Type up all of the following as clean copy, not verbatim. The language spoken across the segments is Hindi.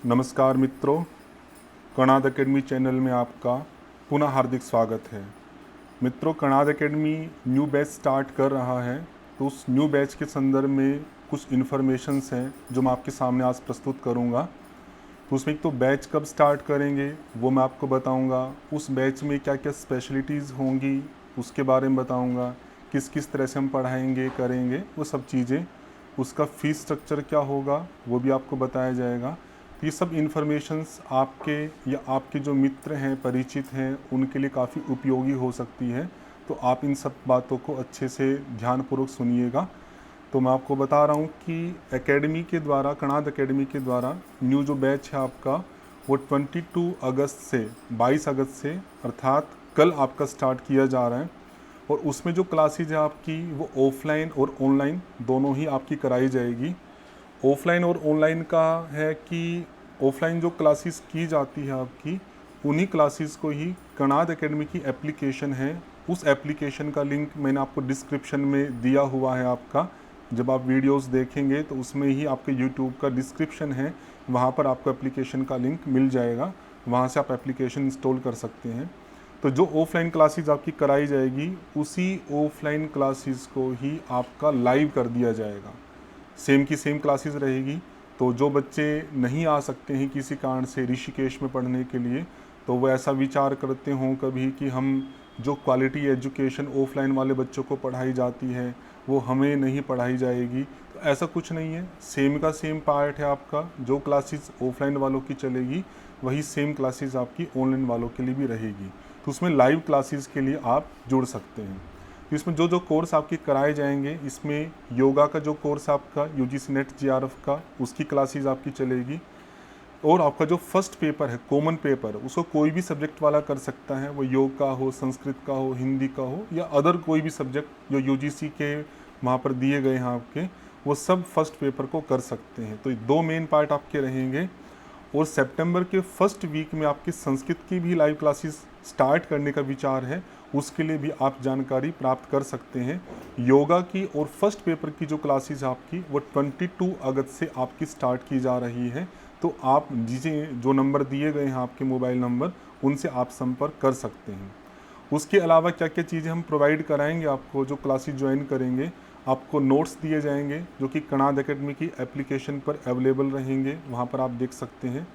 नमस्कार मित्रों, कणाद एकेडमी चैनल में आपका पुनः हार्दिक स्वागत है। मित्रों, Kanad academy new batch start कर रहा है, तो उस न्यू बैच के संदर्भ में कुछ इन्फॉर्मेशंस हैं जो मैं आपके सामने आज प्रस्तुत करूंगा। तो उसमें एक तो बैच कब स्टार्ट करेंगे वो मैं आपको बताऊंगा, उस बैच में क्या क्या स्पेशलिटीज़ होंगी उसके बारे में बताऊंगा, किस किस तरह से हम पढ़ाएंगे करेंगे वो सब चीज़ें, उसका फ़ीस स्ट्रक्चर क्या होगा वो भी आपको बताया जाएगा। तो ये सब इन्फॉर्मेशंस आपके या आपके जो मित्र हैं, परिचित हैं, उनके लिए काफ़ी उपयोगी हो सकती है। तो आप इन सब बातों को अच्छे से ध्यानपूर्वक सुनिएगा। तो मैं आपको बता रहा हूँ कि एकेडमी के द्वारा, कणाद एकेडमी के द्वारा न्यू जो बैच है आपका वो 22 अगस्त से 22 अगस्त से अर्थात कल आपका स्टार्ट किया जा रहा है। और उसमें जो क्लासेज है आपकी वो ऑफलाइन और ऑनलाइन दोनों ही आपकी कराई जाएगी। ऑफलाइन और ऑनलाइन का है कि ऑफलाइन जो क्लासेस की जाती है आपकी, उन्हीं क्लासेस को ही कणाद एकेडमी की एप्लीकेशन है, उस एप्लीकेशन का लिंक मैंने आपको डिस्क्रिप्शन में दिया हुआ है। आपका जब आप वीडियोस देखेंगे तो उसमें ही आपके यूट्यूब का डिस्क्रिप्शन है, वहाँ पर आपको एप्लीकेशन का लिंक मिल जाएगा, वहाँ से आप एप्लीकेशन इंस्टॉल कर सकते हैं। तो जो ऑफलाइन क्लासेस आपकी कराई जाएगी, उसी ऑफलाइन क्लासेस को ही आपका लाइव कर दिया जाएगा। सेम की सेम क्लासेस रहेगी। तो जो बच्चे नहीं आ सकते हैं किसी कारण से ऋषिकेश में पढ़ने के लिए, तो वो ऐसा विचार करते हों कभी कि हम जो क्वालिटी एजुकेशन ऑफलाइन वाले बच्चों को पढ़ाई जाती है वो हमें नहीं पढ़ाई जाएगी, तो ऐसा कुछ नहीं है। सेम का सेम पार्ट है आपका। जो क्लासेस ऑफलाइन वालों की चलेगी वही सेम क्लासेस आपकी ऑनलाइन वालों के लिए भी रहेगी। तो उसमें लाइव क्लासेस के लिए आप जुड़ सकते हैं। तो इसमें जो जो कोर्स आपके कराए जाएंगे, इसमें योगा का जो कोर्स आपका यूजीसी नेट जीआरएफ का, उसकी क्लासेस आपकी चलेगी। और आपका जो फर्स्ट पेपर है, कॉमन पेपर, उसको कोई भी सब्जेक्ट वाला कर सकता है, वो योग का हो, संस्कृत का हो, हिंदी का हो या अदर कोई भी सब्जेक्ट जो यूजीसी के वहाँ पर दिए गए हैं आपके, वो सब फर्स्ट पेपर को कर सकते हैं। तो दो मेन पार्ट आपके रहेंगे। और सितंबर के फर्स्ट वीक में आपकी संस्कृत की भी लाइव क्लासेस स्टार्ट करने का विचार है, उसके लिए भी आप जानकारी प्राप्त कर सकते हैं। योगा की और फर्स्ट पेपर की जो क्लासेस आपकी वो 22 अगस्त से आपकी स्टार्ट की जा रही है। तो आप जिसे जो नंबर दिए गए हैं आपके मोबाइल नंबर, उनसे आप संपर्क कर सकते हैं। उसके अलावा क्या क्या चीज़ें हम प्रोवाइड कराएंगे आपको, जो क्लासेस ज्वाइन करेंगे, आपको नोट्स दिए जाएंगे जो कि कणाद एकेडमी की एप्लीकेशन पर अवेलेबल रहेंगे, वहाँ पर आप देख सकते हैं।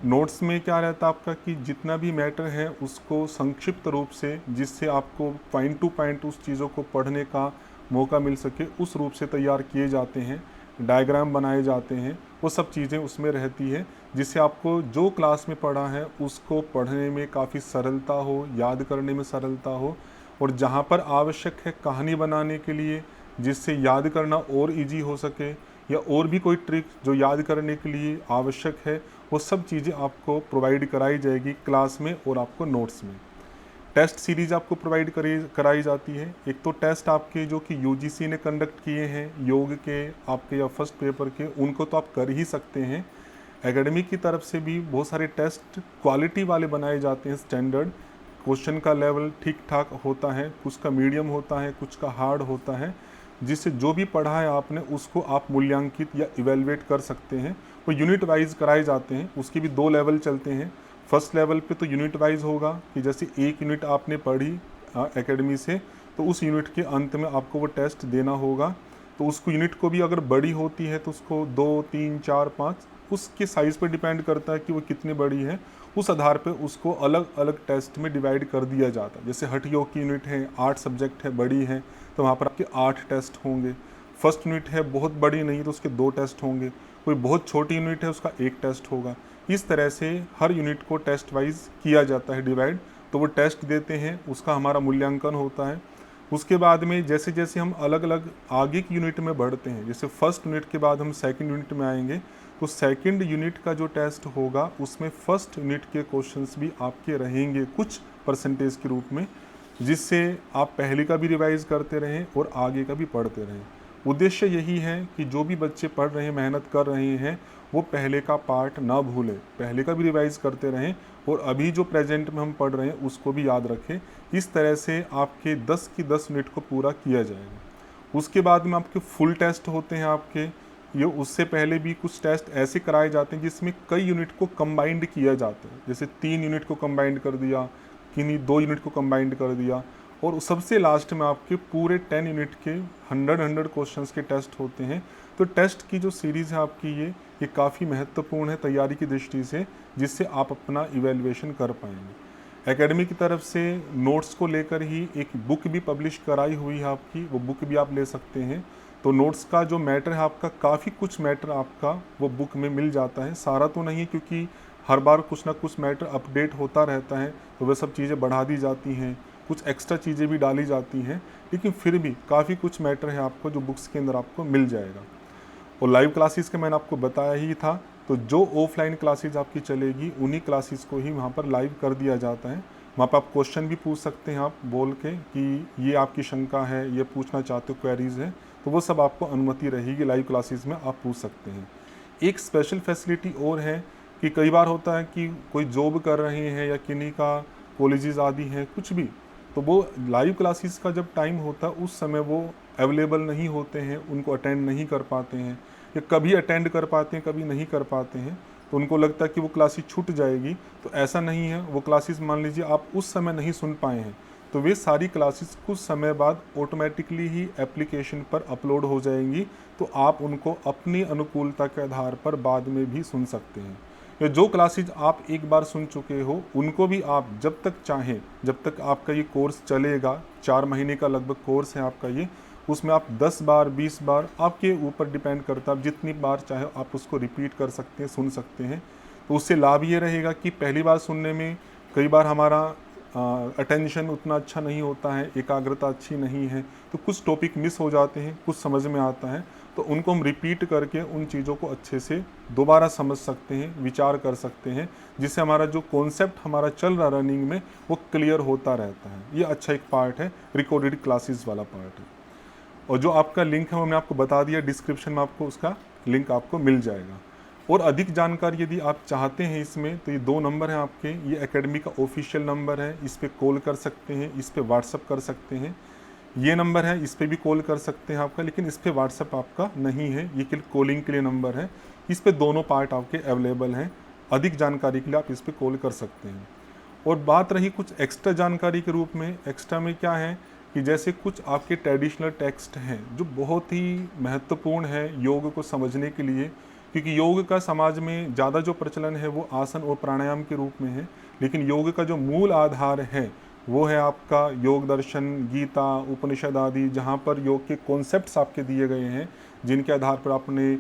नोट्स में क्या रहता है आपका कि जितना भी मैटर है उसको संक्षिप्त रूप से, जिससे आपको पॉइंट टू पॉइंट उस चीज़ों को पढ़ने का मौका मिल सके, उस रूप से तैयार किए जाते हैं। डायग्राम बनाए जाते हैं, वो सब चीज़ें उसमें रहती है, जिससे आपको जो क्लास में पढ़ा है उसको पढ़ने में काफ़ी सरलता हो, याद करने में सरलता हो। और जहाँ पर आवश्यक है कहानी बनाने के लिए, जिससे याद करना और इजी हो सके, या और भी कोई ट्रिक जो याद करने के लिए आवश्यक है, वो सब चीज़ें आपको प्रोवाइड कराई जाएगी क्लास में और आपको नोट्स में। टेस्ट सीरीज आपको प्रोवाइड कराई जाती है। एक तो टेस्ट आपके जो कि यूजीसी ने कंडक्ट किए हैं योग के आपके या फर्स्ट पेपर के, उनको तो आप कर ही सकते हैं। एकेडमी की तरफ से भी बहुत सारे टेस्ट क्वालिटी वाले बनाए जाते हैं, स्टैंडर्ड। क्वेश्चन का लेवल ठीक ठाक होता है, कुछ का मीडियम होता है, कुछ का हार्ड होता है, जिससे जो भी पढ़ा है आपने उसको आप मूल्यांकित या इवेलुएट कर सकते हैं। वो यूनिट वाइज कराए जाते हैं, उसके भी दो लेवल चलते हैं। फर्स्ट लेवल पे तो यूनिट वाइज होगा कि जैसे एक यूनिट आपने पढ़ी एकेडमी से, तो उस यूनिट के अंत में आपको वो टेस्ट देना होगा। तो उसको यूनिट को भी अगर बड़ी होती है तो उसको 2, 3, 4, 5 उसके साइज़ पर डिपेंड करता है कि वो कितनी बड़ी है, उस आधार पे उसको अलग अलग टेस्ट में डिवाइड कर दिया जाता है। जैसे हठ योग की यूनिट है, 8 सब्जेक्ट है, बड़ी है, तो वहाँ पर आपके 8 टेस्ट होंगे। फर्स्ट यूनिट है, बहुत बड़ी नहीं तो उसके 2 टेस्ट होंगे। कोई बहुत छोटी यूनिट है, उसका 1 टेस्ट होगा। इस तरह से हर यूनिट को टेस्ट वाइज किया जाता है डिवाइड। तो वो टेस्ट देते हैं, उसका हमारा मूल्यांकन होता है। उसके बाद में जैसे जैसे हम अलग अलग आगे की यूनिट में बढ़ते हैं, जैसे फर्स्ट यूनिट के बाद हम सेकंड यूनिट में आएंगे, तो सेकंड यूनिट का जो टेस्ट होगा उसमें फर्स्ट यूनिट के क्वेश्चंस भी आपके रहेंगे कुछ परसेंटेज के रूप में, जिससे आप पहले का भी रिवाइज करते रहें और आगे का भी पढ़ते रहें। उद्देश्य यही है कि जो भी बच्चे पढ़ रहे हैं, मेहनत कर रहे हैं, वो पहले का पार्ट ना भूलें, पहले का भी रिवाइज करते रहें और अभी जो प्रेजेंट में हम पढ़ रहे हैं उसको भी याद रखें। इस तरह से आपके 10 की 10 यूनिट को पूरा किया जाएगा। उसके बाद में आपके फुल टेस्ट होते हैं आपके, ये उससे पहले भी कुछ टेस्ट ऐसे कराए जाते हैं जिसमें कई यूनिट को कंबाइंड किया जाता है, जैसे 3 यूनिट को कंबाइंड कर दिया, किन्हीं 2 यूनिट को कंबाइंड कर दिया, और सबसे लास्ट में आपके पूरे 10 यूनिट के 100 क्वेश्चंस के टेस्ट होते हैं। तो टेस्ट की जो सीरीज़ है आपकी ये काफ़ी महत्वपूर्ण है तैयारी की दृष्टि से, जिससे आप अपना इवेल्युएशन कर पाएंगे। एकेडमी की तरफ से नोट्स को लेकर ही एक बुक भी पब्लिश कराई हुई है आपकी, वो बुक भी आप ले सकते हैं। तो नोट्स का जो मैटर है आपका, काफ़ी कुछ मैटर आपका वो बुक में मिल जाता है, सारा तो नहीं क्योंकि हर बार कुछ ना कुछ मैटर अपडेट होता रहता है, तो वह सब चीज़ें बढ़ा दी जाती हैं, कुछ एक्स्ट्रा चीज़ें भी डाली जाती हैं, लेकिन फिर भी काफ़ी कुछ मैटर है आपको जो बुक्स के अंदर आपको मिल जाएगा। और लाइव क्लासेस के मैंने आपको बताया ही था, तो जो ऑफलाइन क्लासेस आपकी चलेगी उन्हीं क्लासेस को ही वहाँ पर लाइव कर दिया जाता है। वहाँ पर आप क्वेश्चन भी पूछ सकते हैं आप बोल के कि ये आपकी शंका है, ये पूछना चाहते हो, क्वेरीज है, तो वो सब आपको अनुमति रहेगी, लाइव क्लासेस में आप पूछ सकते हैं। एक स्पेशल फैसिलिटी और है कि कई बार होता है कि कोई जॉब कर रहे हैं या किन्हीं का कॉलेजेस आदि हैं कुछ भी, तो वो लाइव क्लासेस का जब टाइम होता है उस समय वो अवेलेबल नहीं होते हैं, उनको अटेंड नहीं कर पाते हैं, या कभी अटेंड कर पाते हैं कभी नहीं कर पाते हैं, तो उनको लगता है कि वो क्लासेस छूट जाएगी। तो ऐसा नहीं है, वो क्लासेस मान लीजिए आप उस समय नहीं सुन पाए हैं तो वे सारी क्लासेस कुछ समय बाद ऑटोमेटिकली ही एप्लीकेशन पर अपलोड हो जाएंगी, तो आप उनको अपनी अनुकूलता के आधार पर बाद में भी सुन सकते हैं। या जो क्लासेज आप एक बार सुन चुके हो उनको भी आप जब तक चाहें, जब तक आपका ये कोर्स चलेगा, 4 महीने का लगभग कोर्स है आपका ये, उसमें आप 10 बार 20 बार आपके ऊपर डिपेंड करता है, आप जितनी बार चाहे आप उसको रिपीट कर सकते हैं, सुन सकते हैं। तो उससे लाभ ये रहेगा कि पहली बार सुनने में कई बार हमारा अटेंशन उतना अच्छा नहीं होता है, एकाग्रता अच्छी नहीं है, तो कुछ टॉपिक मिस हो जाते हैं, कुछ समझ में आता है, तो उनको हम रिपीट करके उन चीज़ों को अच्छे से दोबारा समझ सकते हैं, विचार कर सकते हैं, जिससे हमारा जो कॉन्सेप्ट हमारा चल रहा रनिंग में वो क्लियर होता रहता है। ये अच्छा एक पार्ट है, रिकॉर्डेड क्लासेस वाला पार्ट है। और जो आपका लिंक है वो मैंने आपको बता दिया, डिस्क्रिप्शन में आपको उसका लिंक आपको मिल जाएगा। और अधिक जानकारी यदि आप चाहते हैं इसमें, तो ये 2 नंबर हैं आपके, ये एकेडमी का ऑफिशियल नंबर है, इस पर कॉल कर सकते हैं, इस पर व्हाट्सअप कर सकते हैं। ये नंबर है, इस पर भी कॉल कर सकते हैं आपका, लेकिन इस पर व्हाट्सअप आपका नहीं है, ये केवल कॉलिंग के लिए नंबर है। इस पर दोनों पार्ट आपके अवेलेबल हैं, अधिक जानकारी के लिए आप इस पर कॉल कर सकते हैं। और बात रही कुछ एक्स्ट्रा जानकारी के रूप में, एक्स्ट्रा में क्या है कि जैसे कुछ आपके ट्रेडिशनल टेक्स्ट हैं जो बहुत ही महत्वपूर्ण है योग को समझने के लिए, क्योंकि योग का समाज में ज़्यादा जो प्रचलन है वो आसन और प्राणायाम के रूप में है, लेकिन योग का जो मूल आधार है वो है आपका योग दर्शन, गीता, उपनिषद आदि, जहाँ पर योग के कॉन्सेप्ट्स आपके दिए गए हैं, जिनके आधार पर आपने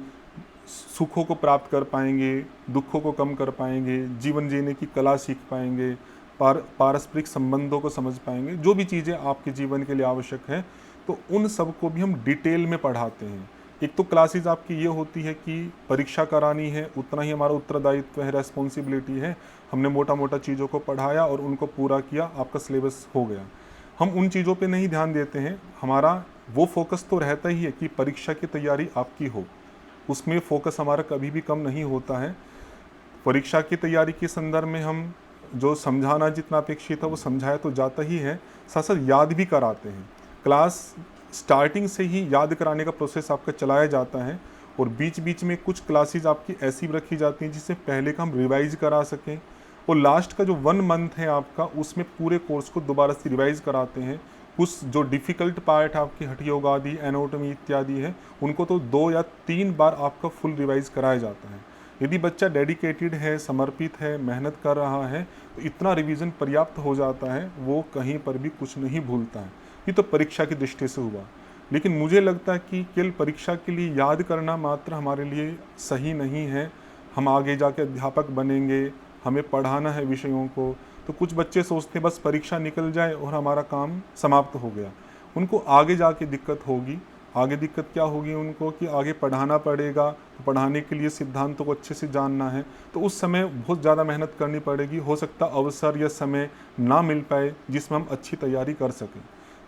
सुखों को प्राप्त कर पाएंगे, दुखों को कम कर पाएंगे, जीवन जीने की कला सीख पाएंगे, पारस्परिक संबंधों को समझ पाएंगे, जो भी चीज़ें आपके जीवन के लिए आवश्यक है, तो उन सब को भी हम डिटेल में पढ़ाते हैं। एक तो क्लासेस आपकी ये होती है कि परीक्षा करानी है, उतना ही हमारा उत्तरदायित्व है, रेस्पॉन्सिबिलिटी है, हमने मोटा मोटा चीज़ों को पढ़ाया और उनको पूरा किया, आपका सिलेबस हो गया। हम उन चीज़ों पे नहीं ध्यान देते हैं, हमारा वो फोकस तो रहता ही है कि परीक्षा की तैयारी आपकी हो, उसमें फोकस हमारा कभी भी कम नहीं होता है। परीक्षा की तैयारी के संदर्भ में हम जो समझाना जितना अपेक्षित है वो समझाया तो जाता ही है, साथ साथ याद भी कराते हैं। क्लास स्टार्टिंग से ही याद कराने का प्रोसेस आपका चलाया जाता है, और बीच बीच में कुछ क्लासेस आपकी ऐसी भी रखी जाती हैं जिससे पहले का हम रिवाइज करा सकें, और लास्ट का जो 1 मंथ है आपका उसमें पूरे कोर्स को दोबारा से रिवाइज कराते हैं। कुछ जो डिफ़िकल्ट पार्ट है आपकी हठ योग आदि, एनाटॉमी इत्यादि है, उनको तो 2 या 3 बार आपका फुल रिवाइज कराया जाता है। यदि बच्चा डेडिकेटेड है, समर्पित है, मेहनत कर रहा है, तो इतना रिवीजन पर्याप्त हो जाता है, वो कहीं पर भी कुछ नहीं भूलता है। ये तो परीक्षा की दृष्टि से हुआ, लेकिन मुझे लगता है कि केवल परीक्षा के लिए याद करना मात्र हमारे लिए सही नहीं है। हम आगे जाके अध्यापक बनेंगे, हमें पढ़ाना है विषयों को, तो कुछ बच्चे सोचते हैं बस परीक्षा निकल जाए और हमारा काम समाप्त हो गया। उनको आगे जाके दिक्कत होगी। आगे दिक्कत क्या होगी उनको कि आगे पढ़ाना पड़ेगा, तो पढ़ाने के लिए सिद्धांतों को अच्छे से जानना है, तो उस समय बहुत ज़्यादा मेहनत करनी पड़ेगी। हो सकता अवसर या समय ना मिल पाए जिसमें हम अच्छी तैयारी कर सकें।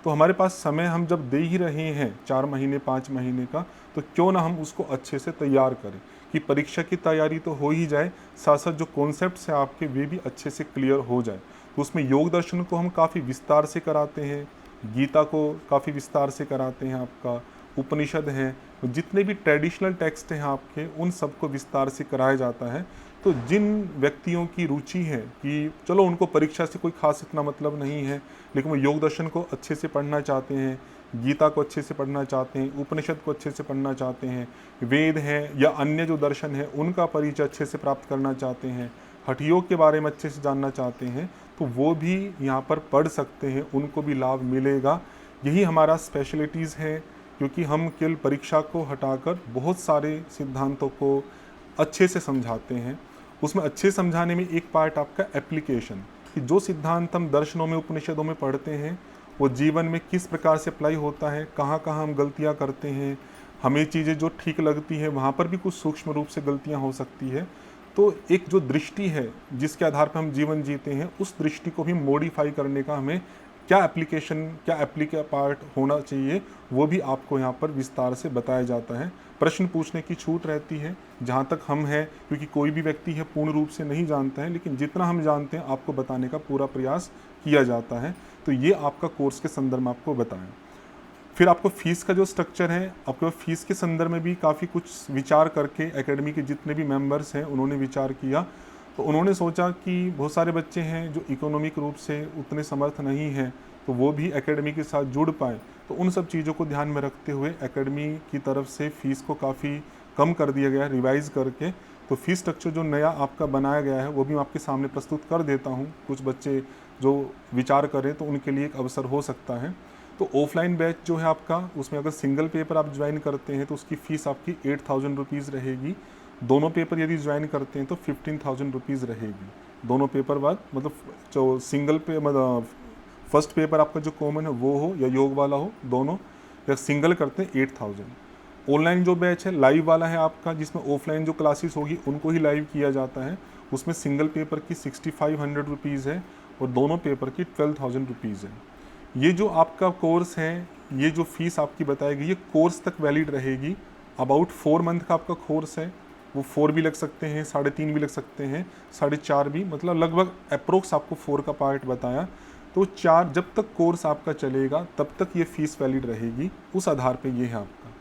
तो हमारे पास समय हम जब दे ही रहे हैं 4 महीने 5 महीने का, तो क्यों ना हम उसको अच्छे से तैयार करें कि परीक्षा की तैयारी तो हो ही जाए, साथ साथ जो कॉन्सेप्ट्स हैं आपके वे भी अच्छे से क्लियर हो जाए। तो उसमें योग दर्शन को हम काफ़ी विस्तार से कराते हैं, गीता को काफ़ी विस्तार से कराते हैं आपका, उपनिषद हैं, जितने भी ट्रेडिशनल टेक्स्ट हैं आपके, उन सबको विस्तार से कराया जाता है। तो जिन व्यक्तियों की रुचि है कि चलो उनको परीक्षा से कोई खास इतना मतलब नहीं है, लेकिन वो योग दर्शन को अच्छे से पढ़ना चाहते हैं, गीता को अच्छे से पढ़ना चाहते हैं, उपनिषद को अच्छे से पढ़ना चाहते हैं, वेद हैं या अन्य जो दर्शन है उनका परिचय अच्छे से प्राप्त करना चाहते हैं, हठ योग के बारे में अच्छे से जानना चाहते हैं, तो वो भी यहाँ पर पढ़ सकते हैं, उनको भी लाभ मिलेगा। यही हमारा स्पेशलिटीज़ है, क्योंकि हम केवल परीक्षा को हटाकर बहुत सारे सिद्धांतों को अच्छे से समझाते हैं। उसमें अच्छे समझाने में एक पार्ट आपका एप्लीकेशन, कि जो सिद्धांत हम दर्शनों में उपनिषदों में पढ़ते हैं वो जीवन में किस प्रकार से अप्लाई होता है, कहाँ कहाँ हम गलतियाँ करते हैं, हमें चीज़ें जो ठीक लगती है वहाँ पर भी कुछ सूक्ष्म रूप से गलतियाँ हो सकती है। तो एक जो दृष्टि है जिसके आधार पर हम जीवन जीते हैं, उस दृष्टि को भी मॉडिफाई करने का हमें क्या एप्लीकेशन, क्या एप्लीके पार्ट होना चाहिए, वो भी आपको यहाँ पर विस्तार से बताया जाता है। प्रश्न पूछने की छूट रहती है जहाँ तक हम हैं, क्योंकि कोई भी व्यक्ति है पूर्ण रूप से नहीं जानता है, लेकिन जितना हम जानते हैं आपको बताने का पूरा प्रयास किया जाता है। तो ये आपका कोर्स के संदर्भ में आपको बताएं। फिर आपको फ़ीस का जो स्ट्रक्चर है, आपको फ़ीस के संदर्भ में भी काफ़ी कुछ विचार करके एकेडमी के जितने भी मेंबर्स हैं उन्होंने विचार किया। तो उन्होंने सोचा कि बहुत सारे बच्चे हैं जो इकोनॉमिक रूप से उतने समर्थ नहीं हैं, तो वो भी एकेडमी के साथ जुड़ पाए। तो उन सब चीज़ों को ध्यान में रखते हुए एकेडमी की तरफ से फ़ीस को काफ़ी कम कर दिया गया है, रिवाइज़ करके। तो फ़ीस स्ट्रक्चर जो नया आपका बनाया गया है वो भी मैं आपके सामने प्रस्तुत कर देता हूँ। कुछ बच्चे जो विचार करें तो उनके लिए एक अवसर हो सकता है। तो ऑफलाइन बैच जो है आपका, उसमें अगर सिंगल पेपर आप ज्वाइन करते हैं तो उसकी फ़ीस आपकी 8,000 रुपीज़ रहेगी। दोनों पेपर यदि ज्वाइन करते हैं तो 15,000 रुपीज़ रहेगी। दोनों पेपर बाद मतलब जो सिंगल पे मतलब फर्स्ट पेपर आपका जो कॉमन है वो हो या योग वाला हो, दोनों या सिंगल करते हैं 8,000। ऑनलाइन जो बैच है लाइव वाला है आपका, जिसमें ऑफलाइन जो क्लासेस होगी उनको ही लाइव किया जाता है। उसमें सिंगल पेपर की 6,500 रुपीज़ है और दोनों पेपर की 12,000 रुपीज़ है। ये जो आपका कोर्स है, ये जो फ़ीस आपकी बताई गई, ये कोर्स तक वैलिड रहेगी। अबाउट 4 मंथ का आपका कोर्स है, वो 4 भी लग सकते हैं, 3.5 भी लग सकते हैं, 4.5 भी, मतलब लगभग अप्रोक्स आपको 4 का पार्ट बताया। तो 4 जब तक कोर्स आपका चलेगा तब तक ये फ़ीस वैलिड रहेगी। उस आधार पे ये है आपका।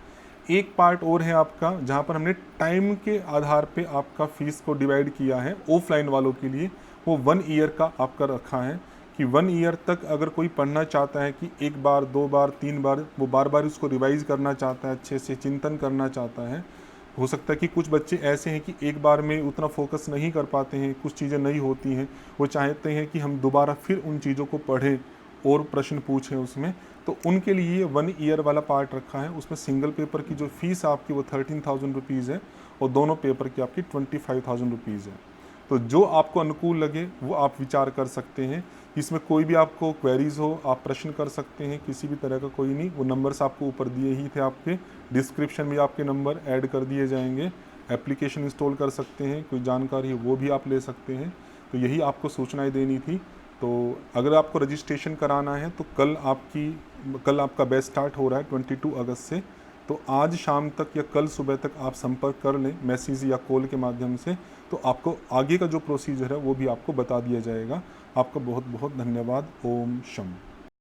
एक पार्ट और है आपका जहाँ पर हमने टाइम के आधार पे आपका फ़ीस को डिवाइड किया है ऑफलाइन वालों के लिए। वो 1 ईयर का आपका रखा है कि 1 ईयर तक अगर कोई पढ़ना चाहता है कि 1 बार 2 बार 3 बार, वो बार बार उसको रिवाइज़ करना चाहता है, अच्छे से चिंतन करना चाहता है। हो सकता है कि कुछ बच्चे ऐसे हैं कि एक बार में उतना फोकस नहीं कर पाते हैं, कुछ चीज़ें नहीं होती हैं, वो चाहते हैं कि हम दोबारा फिर उन चीज़ों को पढ़ें और प्रश्न पूछें उसमें। तो उनके लिए 1 ईयर वाला पार्ट रखा है। उसमें सिंगल पेपर की जो फ़ीस आपकी वो 13,000 रुपीज़ है और दोनों पेपर की आपकी 25,000 रुपीज़ है। तो जो आपको अनुकूल लगे वो आप विचार कर सकते हैं। इसमें कोई भी आपको क्वेरीज़ हो आप प्रश्न कर सकते हैं, किसी भी तरह का कोई नहीं। वो नंबर्स आपको ऊपर दिए ही थे, आपके डिस्क्रिप्शन में आपके नंबर ऐड कर दिए जाएंगे। एप्लीकेशन इंस्टॉल कर सकते हैं, कोई जानकारी है वो भी आप ले सकते हैं। तो यही आपको सूचनाएं देनी थी। तो अगर आपको रजिस्ट्रेशन कराना है तो कल आपका बैच स्टार्ट हो रहा है 22 अगस्त से। तो आज शाम तक या कल सुबह तक आप संपर्क कर लें मैसेज या कॉल के माध्यम से, तो आपको आगे का जो प्रोसीजर है वो भी आपको बता दिया जाएगा। आपका बहुत बहुत धन्यवाद। ओम शम।